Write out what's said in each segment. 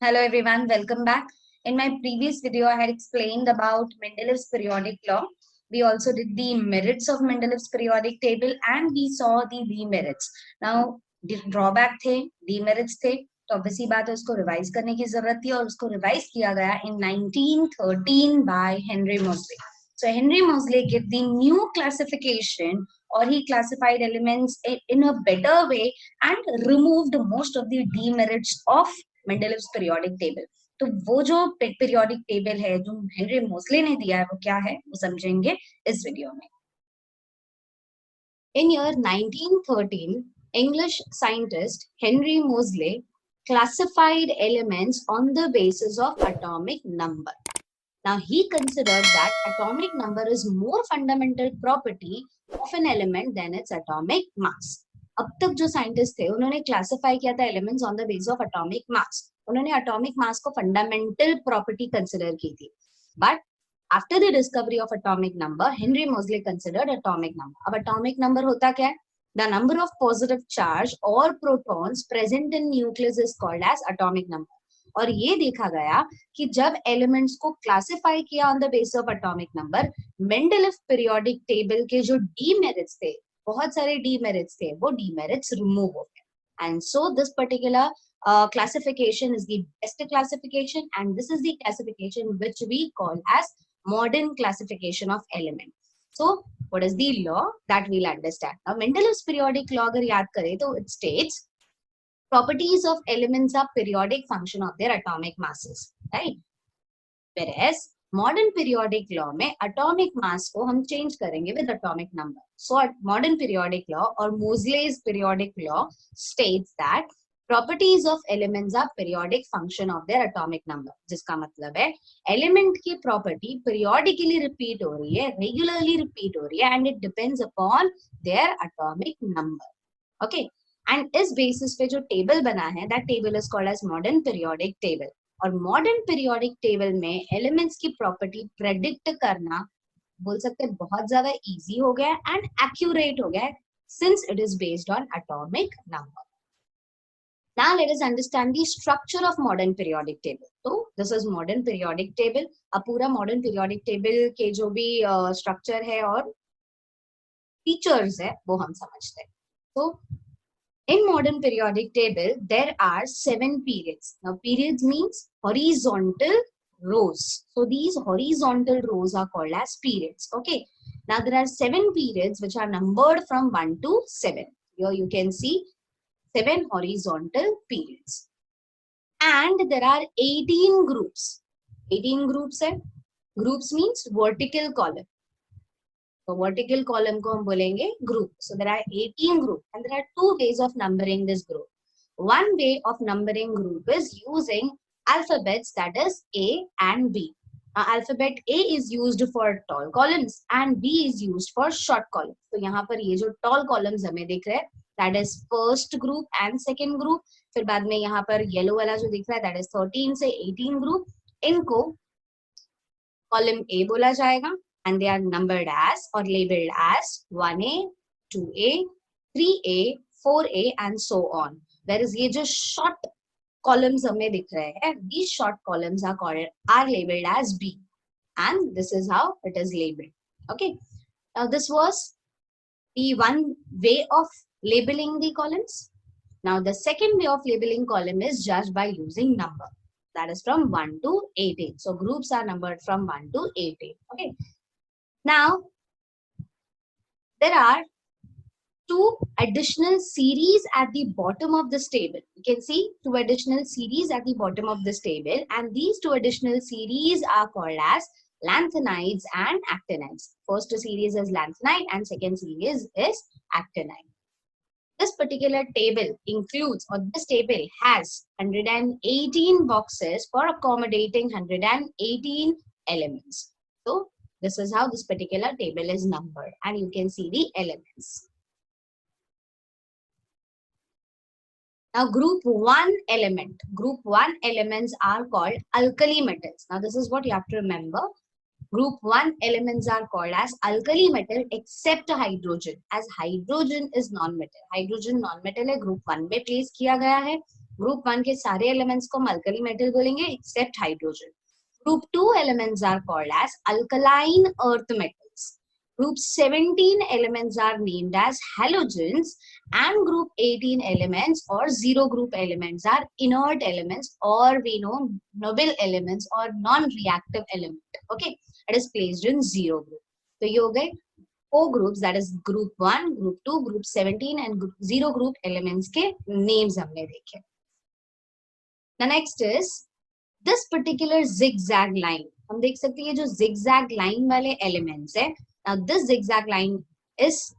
Hello everyone, welcome back. In my previous video, I had explained about Mendeleev's periodic law. We also did the merits of Mendeleev's periodic table and we saw the demerits. Now, drawback थे, demerits थे, तो obviously बात है उसको revise करने की जरूरत थी और उसको revise किया गया in 1913 by Henry Moseley. So Henry Moseley gave the new classification or he classified elements in a better way and removed most of the demerits of Mendeleev's periodic table. तो वो जो पीरियोडिक टेबल है जो Henry Mosley ने दिया है वो क्या है वो समझेंगे इस वीडियो में. In year 1913, English scientist Henry Moseley classified elements on the basis of atomic number. Now he considered that atomic number is more fundamental property of an element than its atomic mass. अब तक जो scientist थे उन्होंने classify किया था elements on the basis of atomic mass. उन्होंने atomic mass को fundamental property consider की थी. But after the discovery of atomic number, Henry Moseley considered atomic number. अब एटॉमिक नंबर होता क्या है? The number of positive charge और protons present in nucleus is called as atomic number. और ये देखा गया कि जब एलिमेंट्स को क्लासिफाई किया on the basis of atomic number, Mendeleev periodic table के जो डीमेरिट्स थे, बहुत सारे डीमेरिट्स थे, वो डीमेरिट्स रिमूव हो गए. And so this particular classification is the best classification and this is the classification which we call as modern classification of element. So what is the law that we'll understand? Now Mendeleev's periodic law अगर याद करें तो it states properties of elements are periodic function of their atomic masses, right? Whereas modern periodic law में atomic mass को हम change करेंगे with atomic number. So modern periodic law और Moseley's periodic law states that properties of elements are periodic function of their atomic number. जिसका मतलब है element की property periodically repeat हो रही है, रेगुलरली रिपीट हो रही है and it depends upon their atomic number. Okay, and इस बेसिस पे जो टेबल बना है that table is called as modern periodic table. और मॉडर्न पीरियोडिक टेबल में एलिमेंट्स की प्रॉपर्टी प्रेडिक्ट करना बोल सकते हैं बहुत ज्यादा इजी हो गया एंड एक्यूरेट हो गया since it is based on atomic number. Now let us understand the structure of modern periodic table. तो this is modern periodic table. अब पूरा मॉडर्न पीरियोडिक टेबल के जो भी स्ट्रक्चर है और फीचर्स है वो हम समझते हैं. तो in modern periodic table, there are 7 periods. Now, periods means horizontal rows. So, these horizontal rows are called as periods. Okay. Now, there are 7 periods which are numbered from 1 to 7. Here you can see 7 horizontal periods. And there are 18 groups. 18 groups है. Groups means vertical column. So vertical column को हम बोलेंगे group. So there are 18 groups and there are 2 ways of numbering this group. One way of numbering group is using alphabets, that is A and B. Now alphabet A is used for tall columns and B is used for short columns. तो यहाँ पर ये जो tall columns हमें दिख रहे हैं that is first group and second group. फिर बाद में यहाँ पर yellow वाला जो दिख रहा है that is 13 से 18 group. इनको column A बोला जाएगा. And they are numbered as or labeled as 1A, 2A, 3A, 4A and so on. Whereas ये जो short columns हमें दिख रहे हैं, these short columns are labeled as B, and this is how it is labeled. Okay. Now this was the one way of labeling the columns. Now the second way of labeling column is judged by using number. That is from 1 to 18. So groups are numbered from 1 to 18. Okay. Now, there are 2 additional series at the bottom of this table. You can see 2 additional series at the bottom of this table, and these 2 additional series are called as lanthanides and actinides. First series is lanthanide and second series is actinide. This particular table includes, or this table has 118 boxes for accommodating 118 elements. So, this is how this particular table is numbered and you can see the elements. Now group 1 element. Group 1 elements are called alkali metals. Now this is what you have to remember. Group 1 elements are called as alkali metal except hydrogen, as hydrogen is non-metal. Hydrogen non-metal है, group 1 में place किया गया है. Group 1 के सारे elements को हम alkali metal बोलेंगे accept hydrogen. Group 2 elements are called as alkaline earth metals. Group 17 elements are named as halogens, and group 18 elements or zero group elements are inert elements, or we know noble elements or non-reactive element. Okay, it is placed in zero group. So you get four groups, that is group 1, group 2, group 17 and group zero group elements के names हमने देखे. The next is this particular zigzag line. हम देख सकते हैं ये जो zigzag line वाले elements है. Now this zigzag line is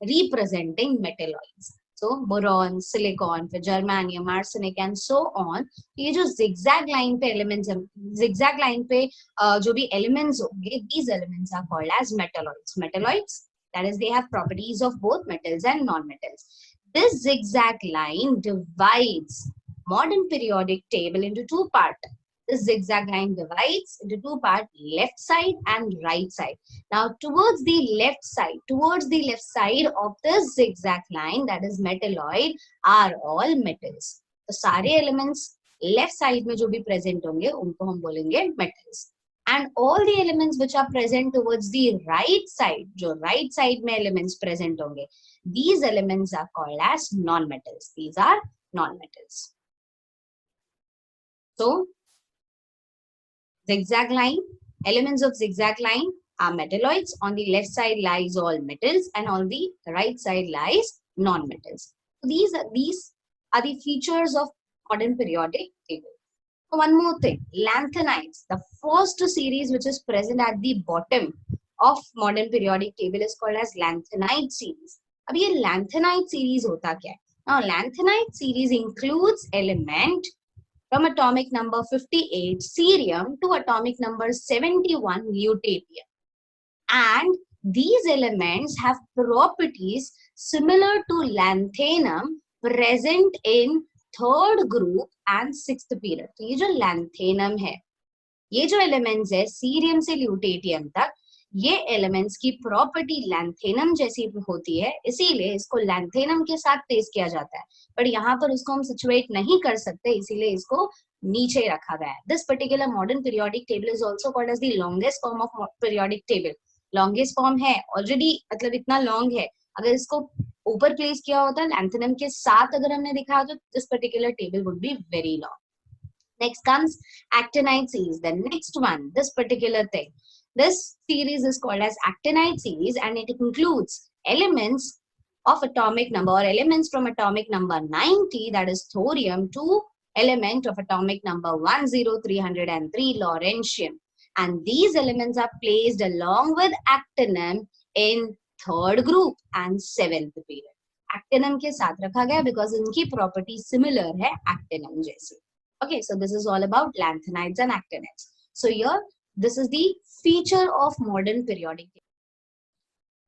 representing metalloids. So boron, silicon, फिर germanium, arsenic and so on. ये जो zigzag line पे elements हैं, zigzag line पे जो भी elements होंगे, these elements are called as metalloids. Metalloids, that is, they have properties of both metals and non-metals. This zigzag line divides modern periodic table into two parts. This zigzag line divides into two parts, left side and right side. Now towards the left side of this zigzag line, that is metalloid, are all metals. तो सारे elements left side में जो भी present होंगे उनको हम बोलेंगे metals. And all the elements which are present towards the right side, जो right side में elements present होंगे, these elements are called as non-metals. These are non-metals. So zigzag line, elements of zigzag line are metalloids. On the left side lies all metals and on the right side lies non-metals. So these are the features of modern periodic table. So one more thing, lanthanides, the first series which is present at the bottom of modern periodic table is called as lanthanide series. अब ये lanthanide series होता क्या है? Now lanthanide series includes element from atomic number 58 cerium to atomic number 71 lutetium, and these elements have properties similar to lanthanum present in third group and sixth period. तो ये जो lanthanum है, ये जो elements है cerium से lutetium तक, ये elements की property lanthanum जैसी होती है, इसीलिए इसको lanthanum के साथ प्लेस किया जाता है. पर यहाँ पर उसको हम सिचुएट नहीं कर सकते, इसीलिए इसको नीचे रखा गया है. This particular modern periodic table is also called as the longest form of periodic table. Longest form है, already मतलब इतना long है. अगर इसको ऊपर प्लेस किया होता है lanthanum के साथ अगर हमने दिखाया तो this particular table would be very long. Next comes actinide series. The next one, this particular thing. This series is called as actinide series and it includes elements of atomic number or elements from atomic number 90, that is thorium, to element of atomic number 10303 Laurentium. And these elements are placed along with actinium in third group and seventh period. Actinium के साथ रखा गया because इनकी property similar है actinium जैसी. Okay, so this is all about lanthanides and actinides. So here, this is the feature of modern periodic table.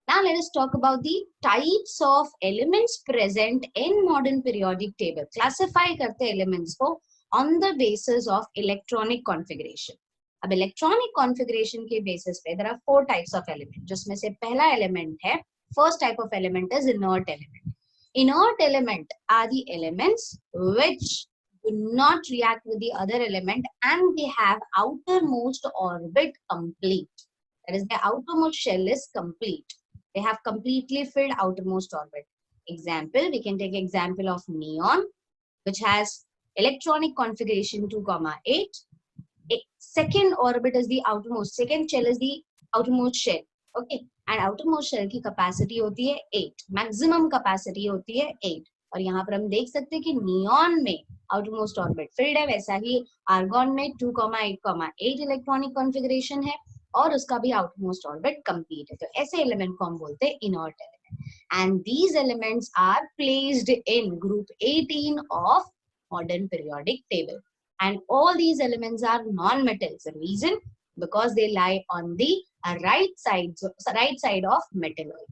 Now let us talk about the types of elements present in modern periodic table. Classify करते हैं elements को on the basis of electronic configuration. अब electronic configuration के basis पे there are four types of element. जिसमें से पहला element है, first type of element is inert element. Inert element are the elements which do not react with the other element and they have outermost orbit complete. That is, the outermost shell is complete. They have completely filled outermost orbit. Example, we can take example of neon, which has electronic configuration 2,8. Second orbit is the outermost, second shell is the outermost shell. Okay, and outermost shell की capacity होती है 8, maximum capacity होती है 8. और यहाँ पर हम देख सकते हैं कि नियॉन में आउटरमोस्ट ऑर्बिट फिल्ड है, वैसा ही आर्गॉन में 2,8,8 इलेक्ट्रॉनिक कॉन्फ़िगरेशन है और उसका भी आउटरमोस्ट ऑर्बिट कंप्लीट है. तो ऐसे एलिमेंट को हम बोलते हैं inert element. And these elements are placed in group 18 of modern periodic table. And all these elements are non metals. Reason because they lie on the right side of metalloid.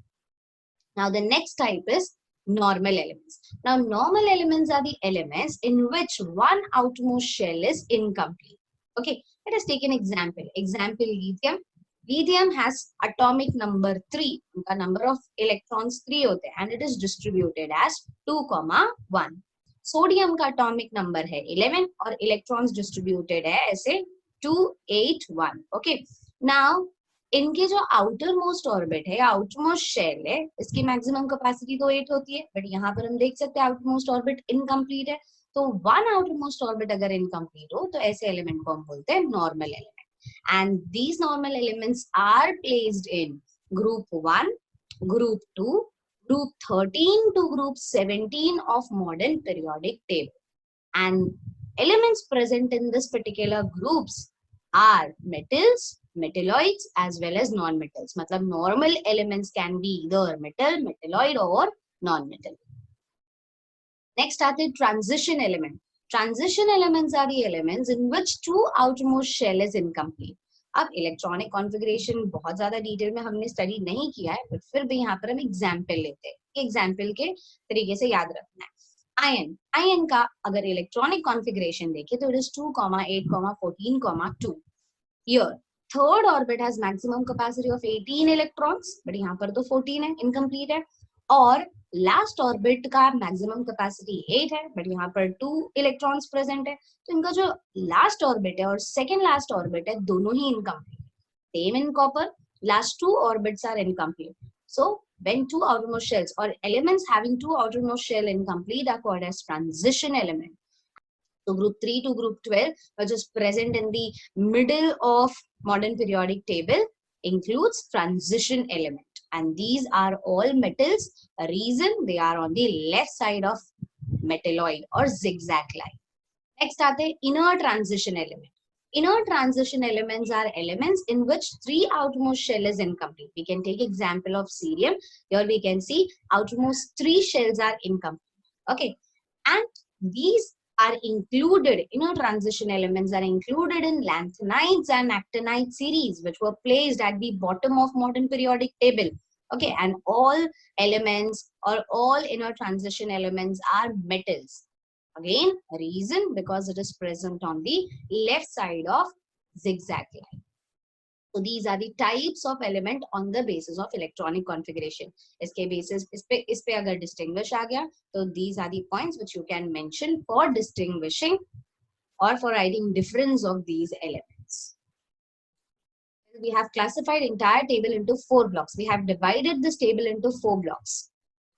Now the next type is normal elements. Now normal elements are the elements in which one outermost shell is incomplete. Okay, let us take an example. Example, lithium. Lithium has atomic number 3. The number of electrons 3 होते हैं and it is distributed as 2,1. Sodium का atomic number है 11 और electrons distributed है ऐसे 2 8 1. Okay, now इनके जो outer most orbit है, आउटर मोस्ट शेल है, इसकी मैक्सिमम कैपेसिटी तो 8 होती है, बट यहाँ पर हम देख सकते हैं आउटर मोस्ट ऑर्बिट इनकम्प्लीट है. तो वन आउटर मोस्ट ऑर्बिट अगर इनकम्प्लीट हो तो ऐसे एलिमेंट को हम बोलते हैं normal element. And these normal elements are placed in group 1, group 2, group 13 to group 17 of modern periodic table. And elements present in this particular groups are metals, metalloids as well as non-metals. मतलब normal elements can be either metal, metalloid or non-metal. Next are the transition element. Transition elements are the elements in which two outermost shell is incomplete. अब electronic configuration बहुत ज्यादा detail में हमने study नहीं किया है, but फिर भी यहाँ पर हम एग्जाम्पल लेते हैं. एग्जाम्पल के तरीके से याद रखना है. आयन का अगर इलेक्ट्रॉनिक कॉन्फ़िगरेशन देखें तो it is 2, 8, 14, 2. Here third orbit has maximum capacity of 18 electrons, but यहाँ पर तो 14 है, incomplete है. और लास्ट ऑर्बिट का मैक्सिमम कैपेसिटी 8 है, बट यहाँ पर 2 इलेक्ट्रॉन्स प्रेजेंट है. तो इनका जो लास्ट ऑर्बिट है और सेकेंड लास्ट ऑर्बिट है दोनों ही incomplete. Same in copper, last two orbits are incomplete. So when two outermost shells or elements having two outermost shell incomplete are called as transition element. So group 3 to group 12, which is present in the middle of modern periodic table, includes transition element. And these are all metals. A reason they are on the left side of metalloid or zigzag line. Next are the inner transition element. Inner transition elements are elements in which three outermost shell is incomplete. We can take example of cerium. Here we can see outermost three shells are incomplete. Okay, and these are included, inner transition elements are included in lanthanides and actinide series, which were placed at the bottom of modern periodic table. Okay, and all elements or all inner transition elements are metals. Again, reason because it is present on the left side of zigzag line. So these are the types of element on the basis of electronic configuration. इसके basis इस पे अगर distinguish आ गया, तो these are the points which you can mention for distinguishing or for writing difference of these elements. We have classified entire table into 4 blocks. We have divided this table into 4 blocks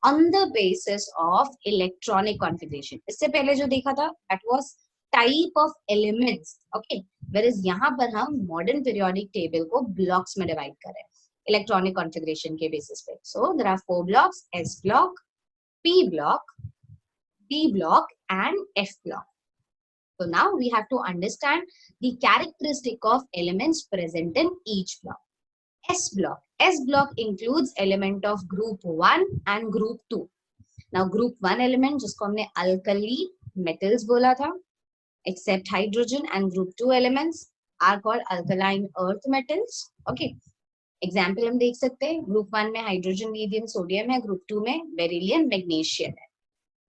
on the basis of electronic configuration. इससे पहले जो देखा था that was type of elements. Okay, whereas यहाँ पर हम modern periodic table को blocks में divide कर रहे हैं electronic configuration के basis पे. So there are 4 blocks: S block, P block, D block and F block. So now we have to understand the characteristic of elements present in each block. S block. S block includes element of group 1 and group 2. Now group 1 element जिसको हमने alkali metals बोला था, except hydrogen, and group 2 elements are called alkaline earth metals. Okay. Example हम देख सकते हैं. Group 1 में hydrogen, lithium, sodium है. Group 2 में beryllium, magnesium है.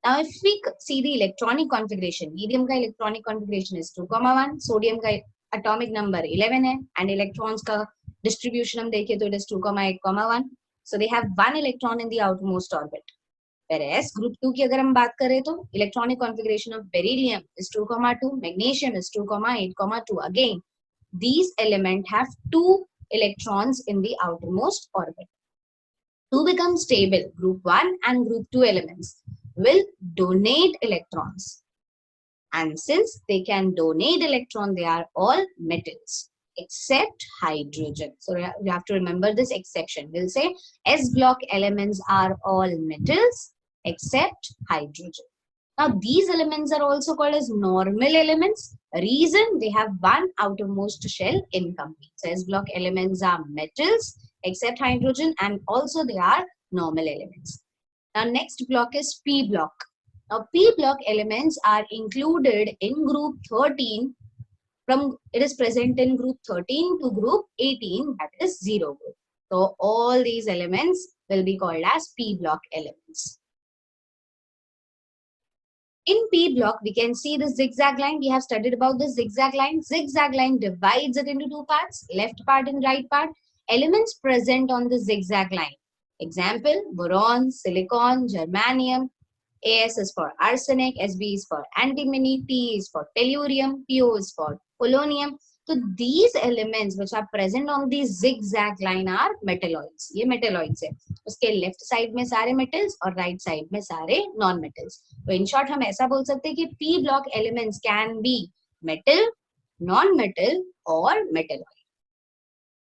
Now if we see the electronic configuration, lithium का electronic configuration is 2,1, sodium का atomic number 11 है, and electrons का distribution हम देखें तो it is 2,8,1. So they have one electron in the outermost orbit. Whereas group 2 की अगर हम बात करें तो electronic configuration of beryllium is 2,2, magnesium is 2,8,2. Again, these elements have 2 electrons in the outermost orbit. To become stable, group 1 and group 2 elements will donate electrons. And since they can donate electron, they are all metals except hydrogen. So you have to remember this exception. We'll say S block elements are all metals except hydrogen. Now these elements are also called as normal elements. Reason they have one outermost shell incomplete. So S block elements are metals except hydrogen, and also they are normal elements. Now next block is P block. Now P block elements are included in group 13. From it is present in group 13 to group 18, that is 0 group. So all these elements will be called as P block elements. In P block, we can see the zigzag line. We have studied about the zigzag line. Zigzag line divides it into 2 parts, left part and right part. Elements present on the zigzag line. Example, boron, silicon, germanium. AS is for arsenic, SB is for antimony, T is for tellurium, PO is for polonium. So these elements which are present on the zigzag line are metalloids. ये metalloids है. उसके left side में सारे metals और right side में सारे non-metals. तो in short हम ऐसा बोल सकते हैं कि P block elements can be metal, non-metal or metalloid.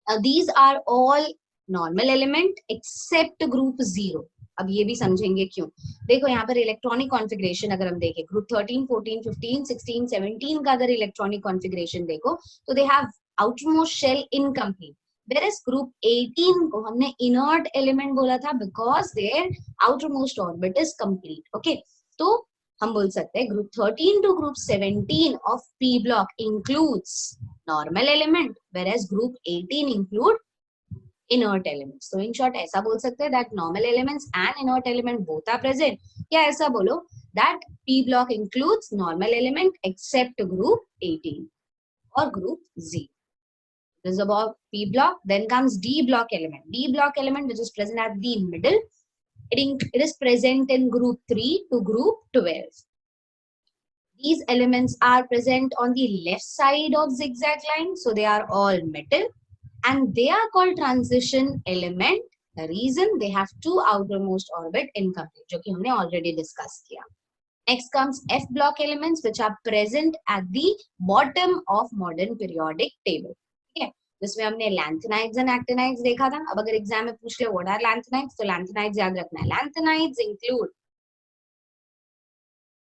Now these are all normal element except group 0. अब ये भी समझेंगे क्यों. देखो यहाँ पर इलेक्ट्रॉनिक कॉन्फ़िगरेशन अगर हम देखें ग्रुप 13, 14, 15, 16, 17 का अगर इलेक्ट्रॉनिक कॉन्फ़िगरेशन देखो तो they have outermost shell incomplete. Whereas group 18 को हमने inert element बोला था because their outermost orbit is complete. Okay, तो हम बोल सकते हैं group 13 to group 17 of P block includes normal element, whereas group 18 include inert elements. So in short ऐसा बोल सकते हैं that normal elements and inert element both are present. या ऐसा बोलो that P block includes normal element except group 18 or group Z. This is about P block. Then comes D block element. D block element which is present at the middle. It is present in group 3 to group 12. These elements are present on the left side of zigzag line. So they are all metal. And they are called transition element. The reason they have two outermost orbit incomplete, जो कि हमने already discussed किया. Next comes F block elements which are present at the bottom of modern periodic table. ठीक है, जिसमें हमने lanthanides and actinides देखा था. अब अगर एग्जाम में पूछ ले what are lanthanides, तो lanthanides याद रखना है. Lanthanides include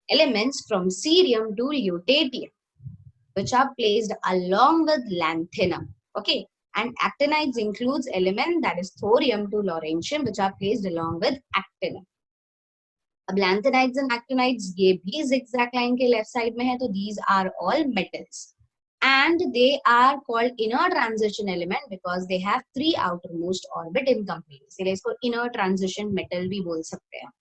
elements from cerium to lutetium, which are placed along with lanthanum. Okay. And actinides includes element that is thorium to lawrencium, which are placed along with actinium. अब lanthanides and actinides ये भी zigzag line के left side में है, तो these are all metals. And they are called inner transition element because they have three outermost orbit incomplete. इसलिए इसको inner transition metal भी बोल सकते हैं.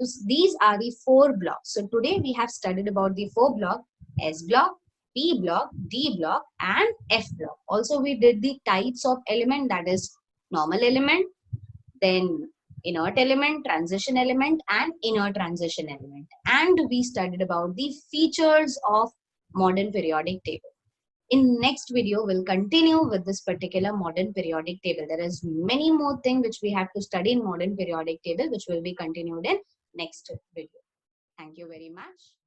So these are the four blocks. So today we have studied about the four block: S block, P block, D block and F block. Also we did the types of element, that is normal element, then inert element, transition element and inner transition element. And we studied about the features of modern periodic table. In next video, we'll continue with this particular modern periodic table. There is many more things which we have to study in modern periodic table, which will be continued in next video. Thank you very much.